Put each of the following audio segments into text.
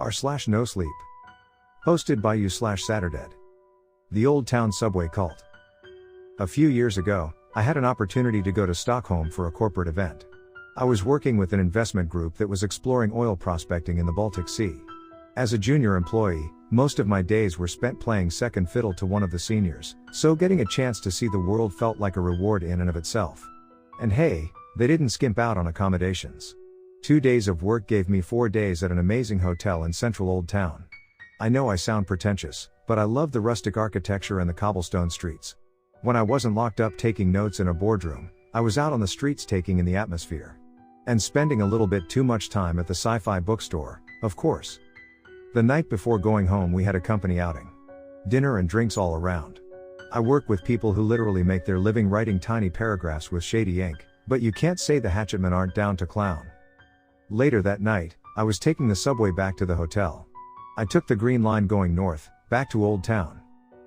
r/nosleep. Hosted by you/Saturdead. The Old Town Subway Cult. A few years ago, I had an opportunity to go to Stockholm for a corporate event. I was working with an investment group that was exploring oil prospecting in the Baltic Sea. As a junior employee, most of my days were spent playing second fiddle to one of the seniors, so getting a chance to see the world felt like a reward in and of itself. And hey, they didn't skimp out on accommodations. 2 days of work gave me 4 days at an amazing hotel in central Old Town. I know I sound pretentious, but I love the rustic architecture and the cobblestone streets. When I wasn't locked up taking notes in a boardroom, I was out on the streets taking in the atmosphere. And spending a little bit too much time at the sci-fi bookstore, of course. The night before going home we had a company outing. Dinner and drinks all around. I work with people who literally make their living writing tiny paragraphs with shady ink, but you can't say the hatchetmen aren't down to clown. Later that night, I was taking the subway back to the hotel. I took the green line going north, back to Old Town.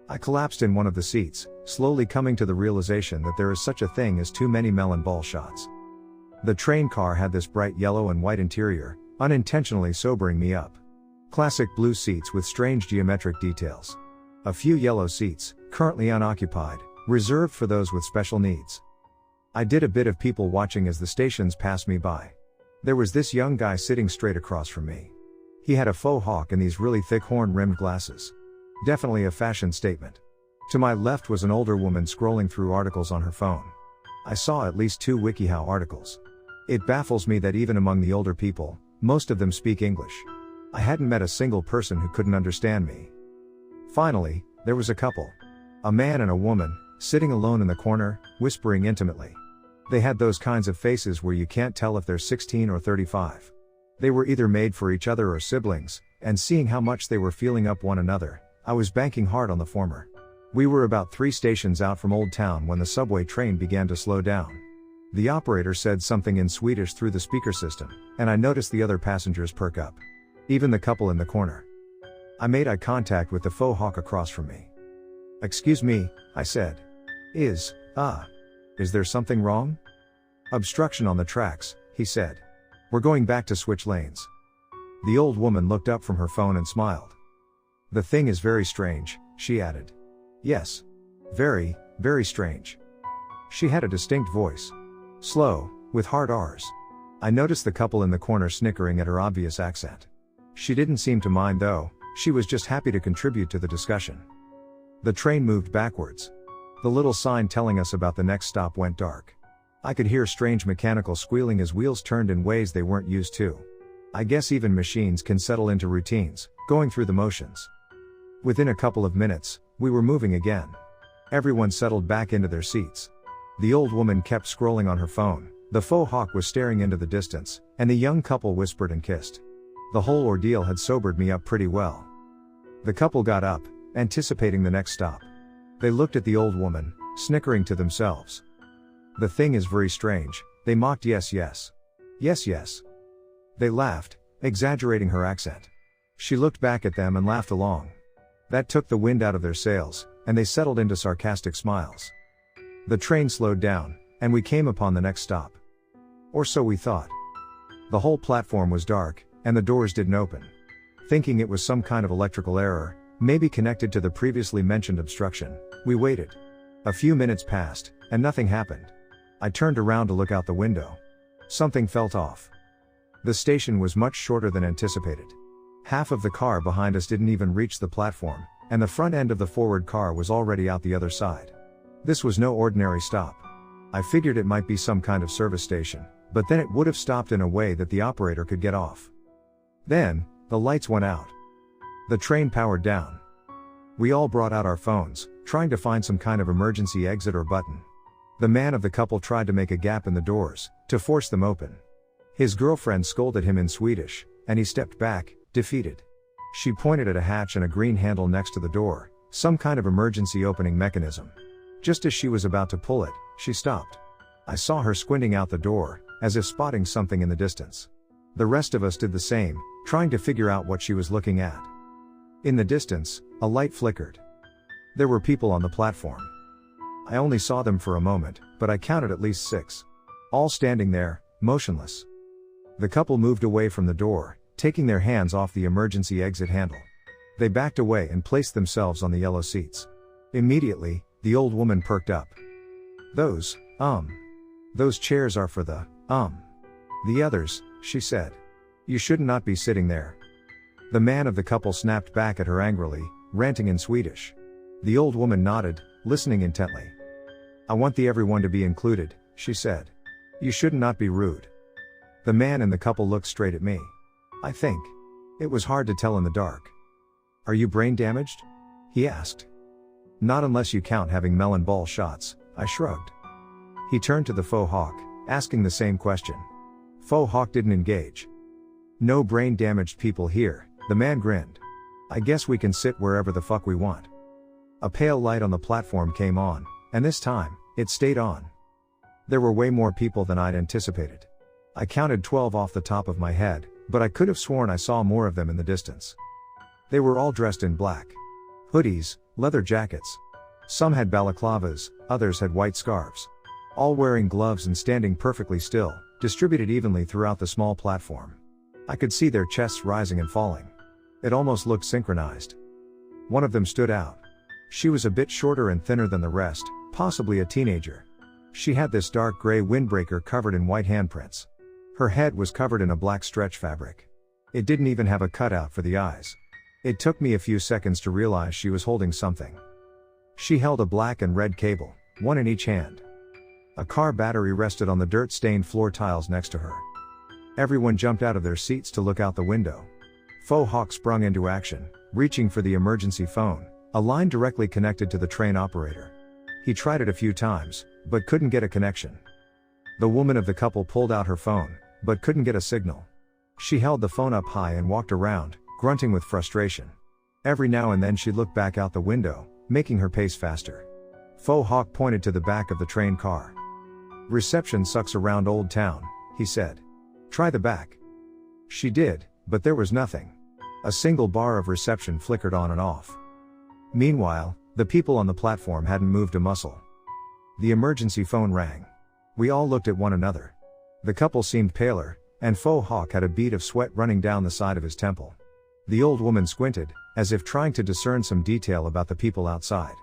I collapsed in one of the seats, slowly coming to the realization that there is such a thing as too many melon ball shots. The train car had this bright yellow and white interior, unintentionally sobering me up. Classic blue seats with strange geometric details. A few yellow seats, currently unoccupied, reserved for those with special needs. I did a bit of people watching as the stations passed me by. There was this young guy sitting straight across from me. He had a faux hawk and these really thick horn-rimmed glasses. Definitely a fashion statement. To my left was an older woman scrolling through articles on her phone. I saw at least 2 WikiHow articles. It baffles me that even among the older people, most of them speak English. I hadn't met a single person who couldn't understand me. Finally, there was a couple. A man and a woman, sitting alone in the corner, whispering intimately. They had those kinds of faces where you can't tell if they're 16 or 35. They were either made for each other or siblings, and seeing how much they were feeling up one another, I was banking hard on the former. We were about 3 stations out from Old Town when the subway train began to slow down. The operator said something in Swedish through the speaker system, and I noticed the other passengers perk up. Even the couple in the corner. I made eye contact with the faux hawk across from me. "Excuse me," I said. Is there something wrong?" "Obstruction on the tracks," he said. "We're going back to switch lanes." The old woman looked up from her phone and smiled. "The thing is very strange," she added. "Yes. Very, very strange." She had a distinct voice. Slow, with hard R's. I noticed the couple in the corner snickering at her obvious accent. She didn't seem to mind though, she was just happy to contribute to the discussion. The train moved backwards. The little sign telling us about the next stop went dark. I could hear strange mechanical squealing as wheels turned in ways they weren't used to. I guess even machines can settle into routines, going through the motions. Within a couple of minutes, we were moving again. Everyone settled back into their seats. The old woman kept scrolling on her phone, the faux hawk was staring into the distance, and the young couple whispered and kissed. The whole ordeal had sobered me up pretty well. The couple got up, anticipating the next stop. They looked at the old woman, snickering to themselves. "The thing is very strange," they mocked. "Yes, yes. Yes, yes." They laughed, exaggerating her accent. She looked back at them and laughed along. That took the wind out of their sails, and they settled into sarcastic smiles. The train slowed down, and we came upon the next stop. Or so we thought. The whole platform was dark, and the doors didn't open. Thinking it was some kind of electrical error, maybe connected to the previously mentioned obstruction, we waited. A few minutes passed, and nothing happened. I turned around to look out the window. Something felt off. The station was much shorter than anticipated. Half of the car behind us didn't even reach the platform, and the front end of the forward car was already out the other side. This was no ordinary stop. I figured it might be some kind of service station, but then it would have stopped in a way that the operator could get off. Then, the lights went out. The train powered down. We all brought out our phones, trying to find some kind of emergency exit or button. The man of the couple tried to make a gap in the doors, to force them open. His girlfriend scolded him in Swedish, and he stepped back, defeated. She pointed at a hatch and a green handle next to the door, some kind of emergency opening mechanism. Just as she was about to pull it, she stopped. I saw her squinting out the door, as if spotting something in the distance. The rest of us did the same, trying to figure out what she was looking at. In the distance, a light flickered. There were people on the platform. I only saw them for a moment, but I counted at least 6. All standing there, motionless. The couple moved away from the door, taking their hands off the emergency exit handle. They backed away and placed themselves on the yellow seats. Immediately, the old woman perked up. Those chairs are for the others, she said. You should not be sitting there. The man of the couple snapped back at her angrily, ranting in Swedish. The old woman nodded, listening intently. I want everyone to be included, she said. You should not be rude. The man and the couple looked straight at me. I think. It was hard to tell in the dark. Are you brain damaged? He asked. Not unless you count having melon ball shots, I shrugged. He turned to the faux hawk, asking the same question. Faux hawk didn't engage. No brain damaged people here, the man grinned. I guess we can sit wherever the fuck we want. A pale light on the platform came on, and this time, it stayed on. There were way more people than I'd anticipated. I counted 12 off the top of my head, but I could have sworn I saw more of them in the distance. They were all dressed in black. Hoodies, leather jackets. Some had balaclavas, others had white scarves. All wearing gloves and standing perfectly still, distributed evenly throughout the small platform. I could see their chests rising and falling. It almost looked synchronized. One of them stood out. She was a bit shorter and thinner than the rest, possibly a teenager. She had this dark gray windbreaker covered in white handprints. Her head was covered in a black stretch fabric. It didn't even have a cutout for the eyes. It took me a few seconds to realize she was holding something. She held a black and red cable, one in each hand. A car battery rested on the dirt-stained floor tiles next to her. Everyone jumped out of their seats to look out the window. Faux hawk sprung into action, reaching for the emergency phone, a line directly connected to the train operator. He tried it a few times, but couldn't get a connection. The woman of the couple pulled out her phone, but couldn't get a signal. She held the phone up high and walked around, grunting with frustration. Every now and then she looked back out the window, making her pace faster. Faux hawk pointed to the back of the train car. Reception sucks around Old Town, he said. Try the back. She did, but there was nothing. A single bar of reception flickered on and off. Meanwhile, the people on the platform hadn't moved a muscle. The emergency phone rang. We all looked at one another. The couple seemed paler, and Faux hawk had a bead of sweat running down the side of his temple. The old woman squinted, as if trying to discern some detail about the people outside.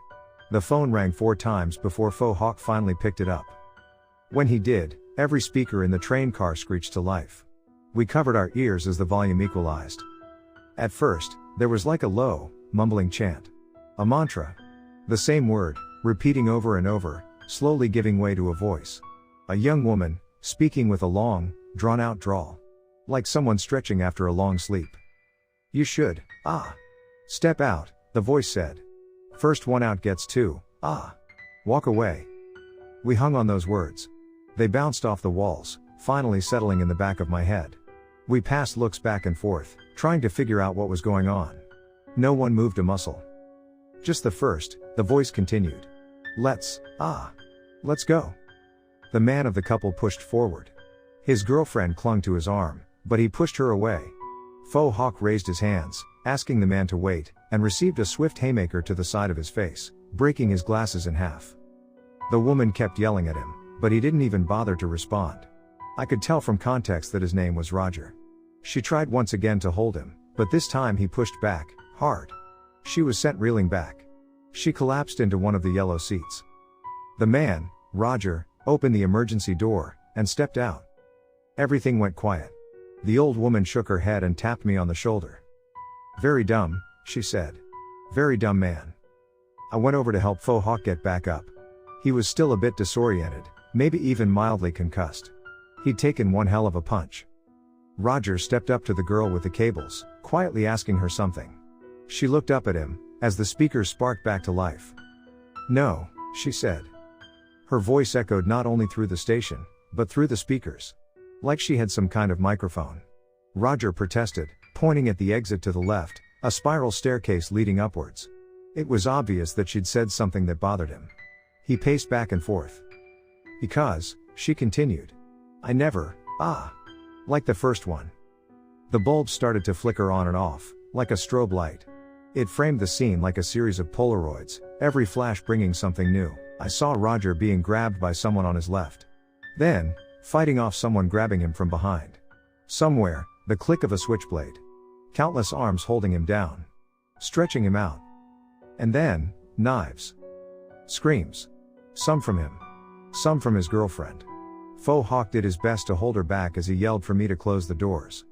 The phone rang 4 times before Faux hawk finally picked it up. When he did, every speaker in the train car screeched to life. We covered our ears as the volume equalized. At first, there was like a low, mumbling chant. A mantra. The same word, repeating over and over, slowly giving way to a voice. A young woman, speaking with a long, drawn-out drawl. Like someone stretching after a long sleep. You should, step out, the voice said. First one out gets 2, walk away. We hung on those words. They bounced off the walls, finally settling in the back of my head. We passed looks back and forth, trying to figure out what was going on. No one moved a muscle. Just the first, the voice continued. Let's go. The man of the couple pushed forward. His girlfriend clung to his arm, but he pushed her away. Faux hawk raised his hands, asking the man to wait, and received a swift haymaker to the side of his face, breaking his glasses in half. The woman kept yelling at him, but he didn't even bother to respond. I could tell from context that his name was Roger. She tried once again to hold him, but this time he pushed back, hard. She was sent reeling back. She collapsed into one of the yellow seats. The man, Roger, opened the emergency door, and stepped out. Everything went quiet. The old woman shook her head and tapped me on the shoulder. Very dumb, she said. Very dumb man. I went over to help Faux hawk get back up. He was still a bit disoriented, maybe even mildly concussed. He'd taken one hell of a punch. Roger stepped up to the girl with the cables, quietly asking her something. She looked up at him, as the speakers sparked back to life. No, she said. Her voice echoed not only through the station, but through the speakers. Like she had some kind of microphone. Roger protested, pointing at the exit to the left, a spiral staircase leading upwards. It was obvious that she'd said something that bothered him. He paced back and forth. Because, she continued. I never, like the first one. The bulbs started to flicker on and off, like a strobe light. It framed the scene like a series of Polaroids, every flash bringing something new. I saw Roger being grabbed by someone on his left. Then, fighting off someone grabbing him from behind. Somewhere, The click of a switchblade. Countless arms holding him down. Stretching him out. And then, knives. Screams. Some from him. Some from his girlfriend. Faux Hawk did his best to hold her back as he yelled for me to close the doors.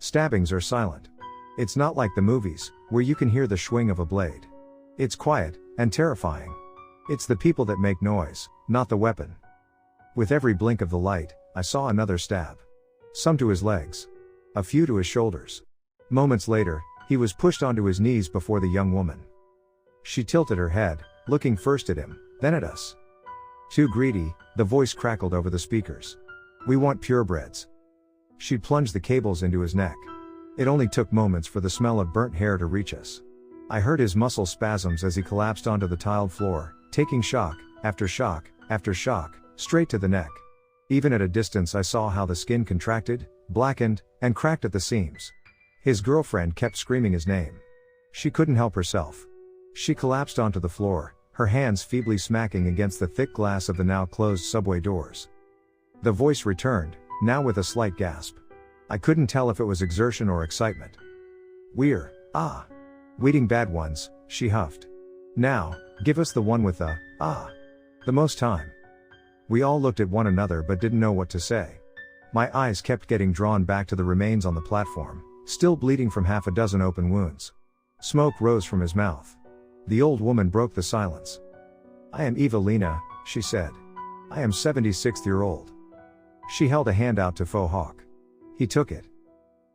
Stabbings are silent. It's not like the movies, where you can hear the swing of a blade. It's quiet, and terrifying. It's the people that make noise, not the weapon. With every blink of the light, I saw another stab. Some to his legs. A few to his shoulders. Moments later, he was pushed onto his knees before the young woman. She tilted her head, looking first at him, then at us. Too greedy, the voice crackled over the speakers. We want purebreds. She plunged the cables into his neck. It only took moments for the smell of burnt hair to reach us. I heard his muscle spasms as he collapsed onto the tiled floor, taking shock, after shock, after shock, straight to the neck. Even at a distance I saw how the skin contracted, blackened, and cracked at the seams. His girlfriend kept screaming his name. She couldn't help herself. She collapsed onto the floor, her hands feebly smacking against the thick glass of the now closed subway doors. The voice returned, now with a slight gasp. I couldn't tell if it was exertion or excitement. We're weeding bad ones, she huffed. Now, give us the one with the most time. We all looked at one another but didn't know what to say. My eyes kept getting drawn back to the remains on the platform, still bleeding from half a dozen open wounds. Smoke rose from his mouth. The old woman broke the silence. I am Evelina, she said. I am 76-year-old. She held a hand out to Faux Hawk. He took it.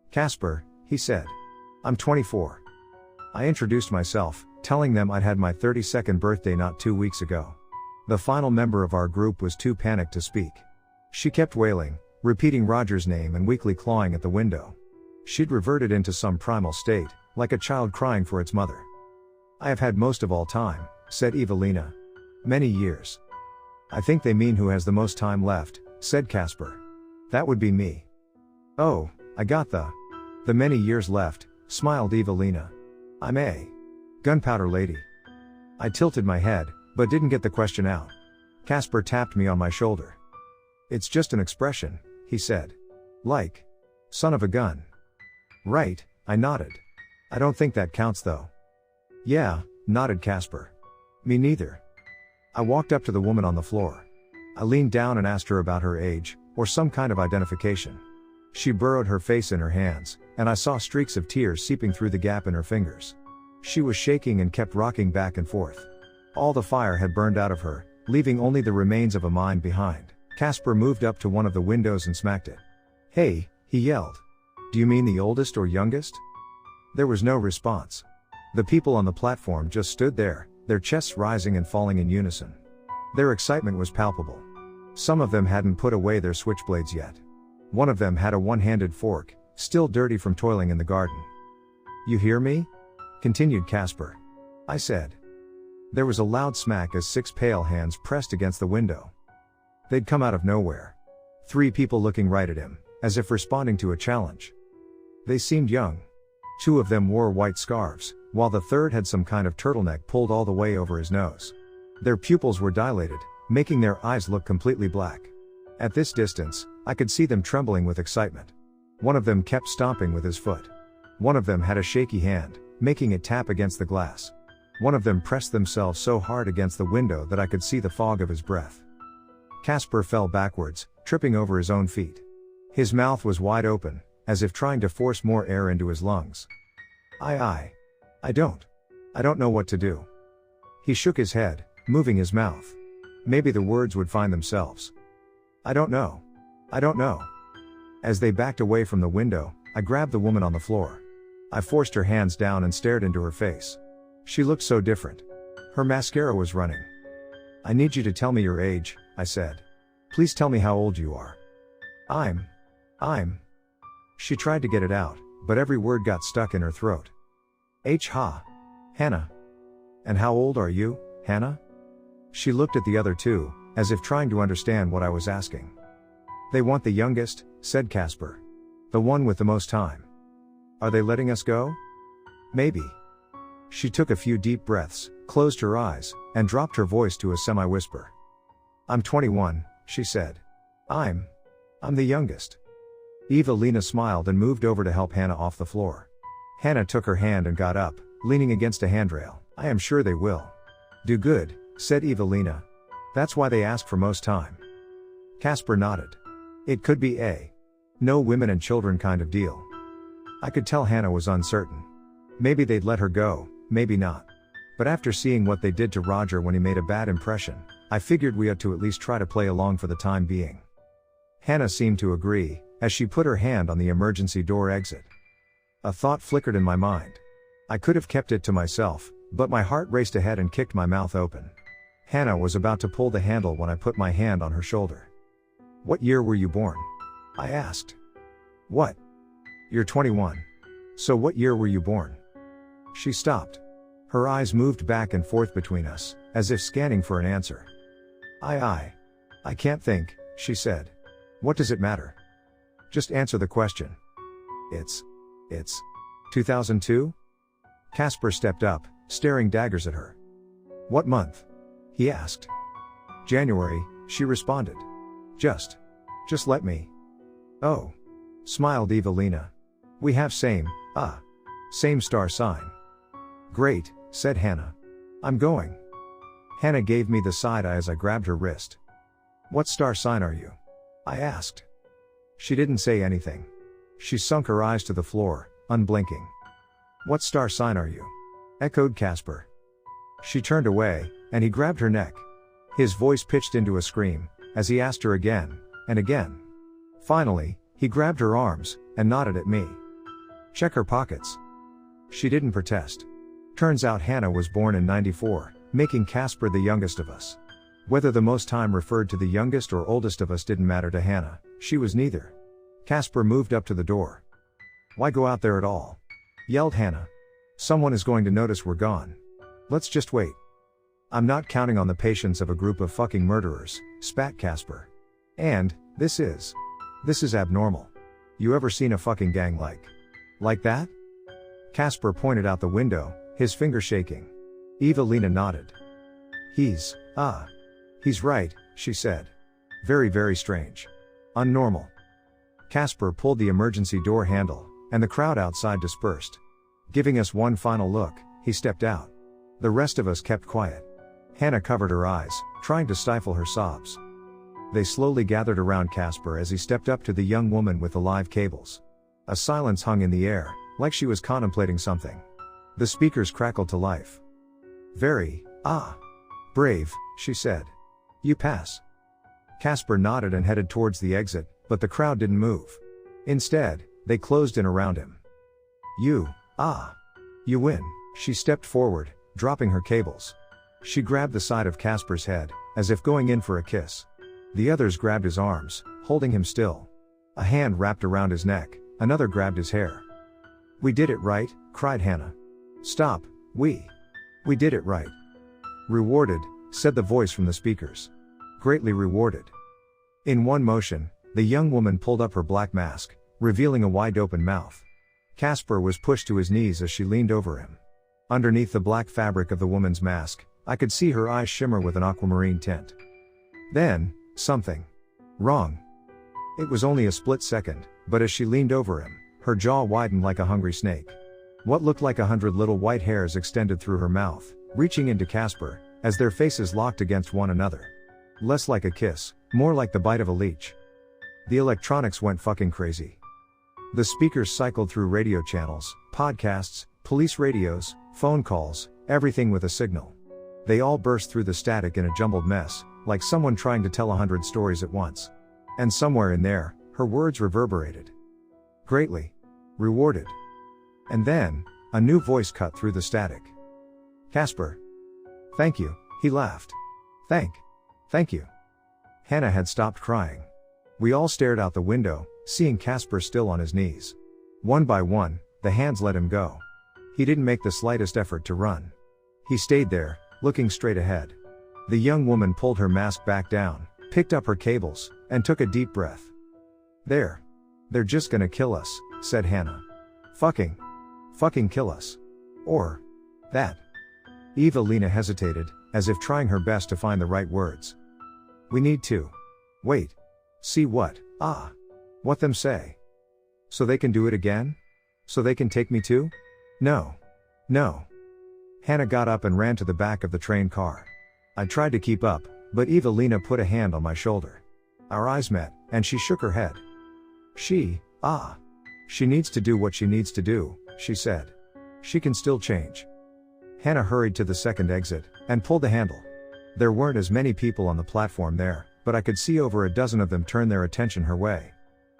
Casper, he said. I'm 24. I introduced myself, telling them I'd had my 32nd birthday not 2 weeks ago. The final member of our group was too panicked to speak. She kept wailing, repeating Roger's name and weakly clawing at the window. She'd reverted into some primal state, like a child crying for its mother. I have had most of all time, said Evelina. Many years. I think they mean who has the most time left, said Casper. That would be me. Oh, I got the many years left, smiled Evelina. I'm a gunpowder lady. I tilted my head, but didn't get the question out. Casper tapped me on my shoulder. It's just an expression, he said. Like, son of a gun. Right, I nodded. I don't think that counts though. Yeah, nodded Casper. Me neither. I walked up to the woman on the floor. I leaned down and asked her about her age, or some kind of identification. She burrowed her face in her hands, and I saw streaks of tears seeping through the gap in her fingers. She was shaking and kept rocking back and forth. All the fire had burned out of her, leaving only the remains of a mind behind. Casper moved up to one of the windows and smacked it. Hey, he yelled. Do you mean the oldest or youngest? There was no response. The people on the platform just stood there, their chests rising and falling in unison. Their excitement was palpable. Some of them hadn't put away their switchblades yet. One of them had a one-handed fork, still dirty from toiling in the garden. You hear me? Continued Casper. I said. There was a loud smack as 6 pale hands pressed against the window. They'd come out of nowhere. 3 people looking right at him, as if responding to a challenge. They seemed young. 2 of them wore white scarves, while the third had some kind of turtleneck pulled all the way over his nose. Their pupils were dilated, making their eyes look completely black. At this distance, I could see them trembling with excitement. One of them kept stomping with his foot. One of them had a shaky hand, making it tap against the glass. One of them pressed themselves so hard against the window that I could see the fog of his breath. Casper fell backwards, tripping over his own feet. His mouth was wide open, as if trying to force more air into his lungs. I don't know what to do. He shook his head, moving his mouth. Maybe the words would find themselves. I don't know. As they backed away from the window, I grabbed the woman on the floor. I forced her hands down and stared into her face. She looked so different. Her mascara was running. I need you to tell me your age, I said. Please tell me how old you are. I'm. She tried to get it out, but every word got stuck in her throat. Hannah. And how old are you, Hannah? She looked at the other 2, as if trying to understand what I was asking. They want the youngest, said Casper. The one with the most time. Are they letting us go? Maybe. She took a few deep breaths, closed her eyes, and dropped her voice to a semi-whisper. I'm 21, she said. I'm the youngest. Evelina smiled and moved over to help Hannah off the floor. Hannah took her hand and got up, leaning against a handrail. I am sure they will do good, said Evelina. That's why they ask for most time. Casper nodded. It could be a no women and children kind of deal. I could tell Hannah was uncertain. Maybe they'd let her go, maybe not. But after seeing what they did to Roger when he made a bad impression, I figured we ought to at least try to play along for the time being. Hannah seemed to agree, as she put her hand on the emergency door exit. A thought flickered in my mind. I could have kept it to myself, but my heart raced ahead and kicked my mouth open. Hannah was about to pull the handle when I put my hand on her shoulder. What year were you born? I asked. What? You're 21. So what year were you born? She stopped. Her eyes moved back and forth between us, as if scanning for an answer. I can't think, she said. What does it matter? Just answer the question. It's 2002? Casper stepped up, staring daggers at her. What month? He asked. January, she responded. Just let me. Oh. Smiled Evelina. We have same star sign. Great, said Hannah. I'm going. Hannah gave me the side eye as I grabbed her wrist. What star sign are you? I asked. She didn't say anything. She sunk her eyes to the floor, unblinking. What star sign are you? Echoed Casper. She turned away, and he grabbed her neck. His voice pitched into a scream, as he asked her again, and again. Finally, he grabbed her arms, and nodded at me. Check her pockets. She didn't protest. Turns out Hannah was born in '94, making Casper the youngest of us. Whether the most time referred to the youngest or oldest of us didn't matter to Hannah, she was neither. Casper moved up to the door. Why go out there at all? Yelled Hannah. Someone is going to notice we're gone. Let's just wait. I'm not counting on the patience of a group of fucking murderers, spat Casper. And, this is abnormal. You ever seen a fucking gang like that? Casper pointed out the window, his finger shaking. Evelina nodded. He's right, she said. Very, very strange. Unnormal. Casper pulled the emergency door handle, and the crowd outside dispersed. Giving us one final look, he stepped out. The rest of us kept quiet. Hannah covered her eyes, trying to stifle her sobs. They slowly gathered around Casper as he stepped up to the young woman with the live cables. A silence hung in the air, like she was contemplating something. The speakers crackled to life. Very, brave, she said. You pass. Casper nodded and headed towards the exit, but the crowd didn't move. Instead, they closed in around him. You win. She stepped forward, dropping her cables. She grabbed the side of Casper's head, as if going in for a kiss. The others grabbed his arms, holding him still. A hand wrapped around his neck, another grabbed his hair. We did it right, cried Hannah. Stop, we did it right. Rewarded, said the voice from the speakers. Greatly rewarded. In one motion, the young woman pulled up her black mask, revealing a wide-open mouth. Casper was pushed to his knees as she leaned over him. Underneath the black fabric of the woman's mask, I could see her eyes shimmer with an aquamarine tint. Then, something wrong. It was only a split second, but as she leaned over him, her jaw widened like a hungry snake. What looked like 100 little white hairs extended through her mouth, reaching into Casper, as their faces locked against one another. Less like a kiss, more like the bite of a leech. The electronics went fucking crazy. The speakers cycled through radio channels, podcasts, police radios, phone calls, everything with a signal. They all burst through the static in a jumbled mess, like someone trying to tell 100 stories at once. And somewhere in there, her words reverberated. Greatly rewarded. And then, a new voice cut through the static. Casper. Thank you, he laughed. Thank you. Hannah had stopped crying. We all stared out the window, seeing Casper still on his knees. One by one, the hands let him go. He didn't make the slightest effort to run. He stayed there, looking straight ahead. The young woman pulled her mask back down, picked up her cables, and took a deep breath. They're just gonna kill us, said Hannah. Fucking kill us. Or that. Evelina hesitated, as if trying her best to find the right words. We need to wait. See what them say. So they can do it again? So they can take me too? No. No. Hannah got up and ran to the back of the train car. I tried to keep up, but Evelina put a hand on my shoulder. Our eyes met, and she shook her head. She needs to do what she needs to do, she said. She can still change. Hannah hurried to the second exit, and pulled the handle. There weren't as many people on the platform there, but I could see over a dozen of them turn their attention her way.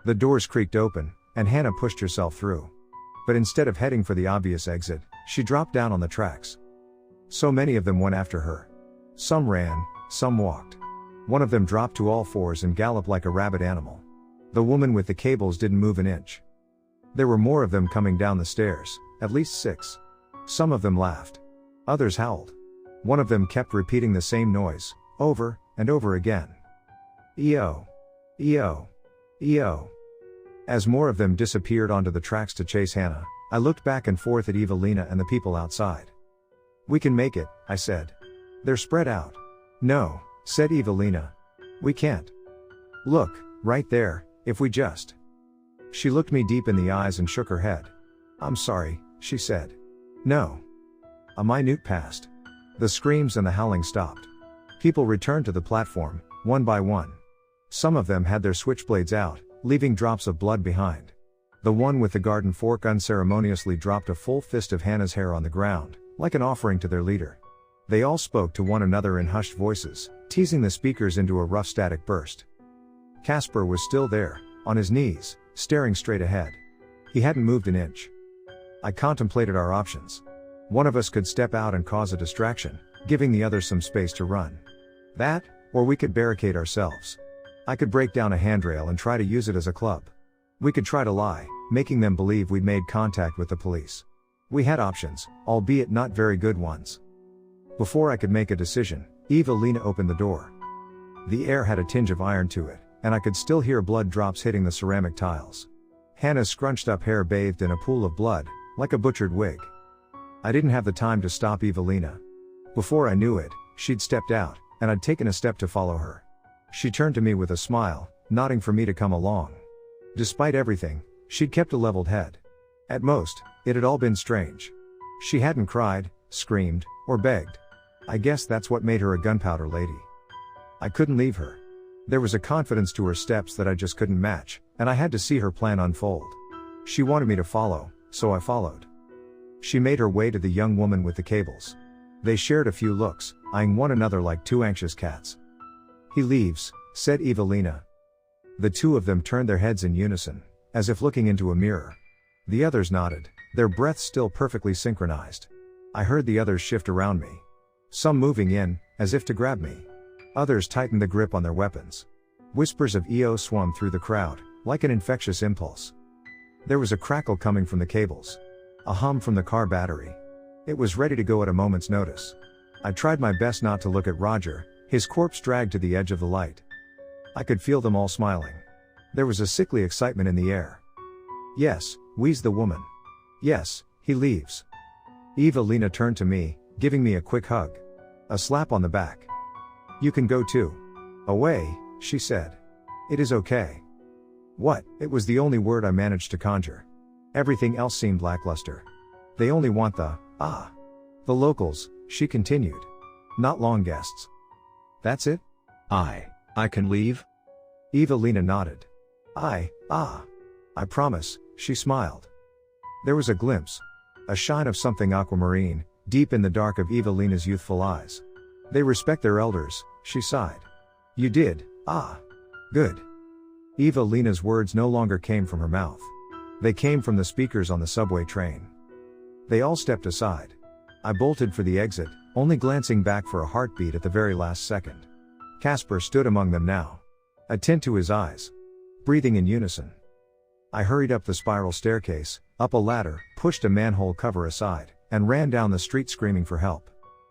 The doors creaked open, and Hannah pushed herself through. But instead of heading for the obvious exit, she dropped down on the tracks. So many of them went after her. Some ran, some walked. One of them dropped to all fours and galloped like a rabid animal. The woman with the cables didn't move an inch. There were more of them coming down the stairs, at least 6. Some of them laughed. Others howled. One of them kept repeating the same noise, over and over again. E-O. E-O. E-O. As more of them disappeared onto the tracks to chase Hannah, I looked back and forth at Evelina and the people outside. We can make it, I said. They're spread out. No, said Evelina. We can't. Look, right there, if we just. She looked me deep in the eyes and shook her head. I'm sorry, she said. No. A minute passed. The screams and the howling stopped. People returned to the platform, one by one. Some of them had their switchblades out, leaving drops of blood behind. The one with the garden fork unceremoniously dropped a full fist of Hannah's hair on the ground, like an offering to their leader. They all spoke to one another in hushed voices, teasing the speakers into a rough static burst. Casper was still there, on his knees, staring straight ahead. He hadn't moved an inch. I contemplated our options. One of us could step out and cause a distraction, giving the others some space to run. That, or we could barricade ourselves. I could break down a handrail and try to use it as a club. We could try to lie, making them believe we'd made contact with the police. We had options, albeit not very good ones. Before I could make a decision, Evelina opened the door. The air had a tinge of iron to it, and I could still hear blood drops hitting the ceramic tiles. Hannah's scrunched up hair bathed in a pool of blood, like a butchered wig. I didn't have the time to stop Evelina. Before I knew it, she'd stepped out, and I'd taken a step to follow her. She turned to me with a smile, nodding for me to come along. Despite everything, she'd kept a leveled head. At most, it had all been strange. She hadn't cried, screamed, or begged. I guess that's what made her a gunpowder lady. I couldn't leave her. There was a confidence to her steps that I just couldn't match, and I had to see her plan unfold. She wanted me to follow, so I followed. She made her way to the young woman with the cables. They shared a few looks, eyeing one another like two anxious cats. He leaves, said Evelina. The two of them turned their heads in unison, as if looking into a mirror. The others nodded, their breaths still perfectly synchronized. I heard the others shift around me. Some moving in, as if to grab me. Others tightened the grip on their weapons. Whispers of EO swam through the crowd, like an infectious impulse. There was a crackle coming from the cables. A hum from the car battery. It was ready to go at a moment's notice. I tried my best not to look at Roger, his corpse dragged to the edge of the light. I could feel them all smiling. There was a sickly excitement in the air. Yes, wheezed the woman. Yes, he leaves. Evelina turned to me, giving me a quick hug. A slap on the back. You can go too. Away, she said. It is okay. What? It was the only word I managed to conjure. Everything else seemed lackluster. They only want the locals, she continued. Not long guests. That's it? I can leave? Evelina nodded. I promise, she smiled. There was a glimpse. A shine of something aquamarine, deep in the dark of Evelina's youthful eyes. They respect their elders, she sighed. You did, good. Evelina's words no longer came from her mouth. They came from the speakers on the subway train. They all stepped aside. I bolted for the exit, only glancing back for a heartbeat at the very last second. Casper stood among them now. A tint to his eyes. Breathing in unison. I hurried up the spiral staircase, up a ladder, pushed a manhole cover aside, and ran down the street screaming for help.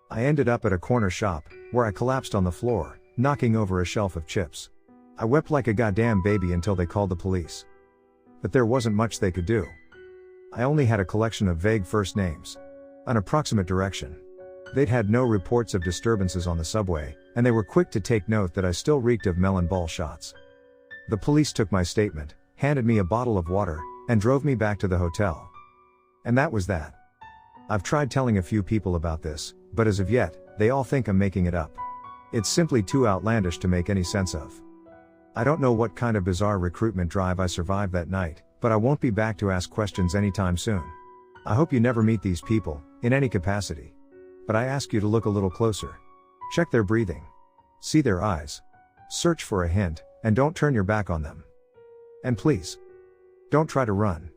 I ended up at a corner shop, where I collapsed on the floor, knocking over a shelf of chips. I wept like a goddamn baby until they called the police. But there wasn't much they could do. I only had a collection of vague first names. An approximate direction. They'd had no reports of disturbances on the subway, and they were quick to take note that I still reeked of melon ball shots. The police took my statement, handed me a bottle of water, and drove me back to the hotel. And that was that. I've tried telling a few people about this, but as of yet, they all think I'm making it up. It's simply too outlandish to make any sense of. I don't know what kind of bizarre recruitment drive I survived that night, but I won't be back to ask questions anytime soon. I hope you never meet these people, in any capacity. But I ask you to look a little closer. Check their breathing. See their eyes. Search for a hint, and don't turn your back on them. And please, don't try to run.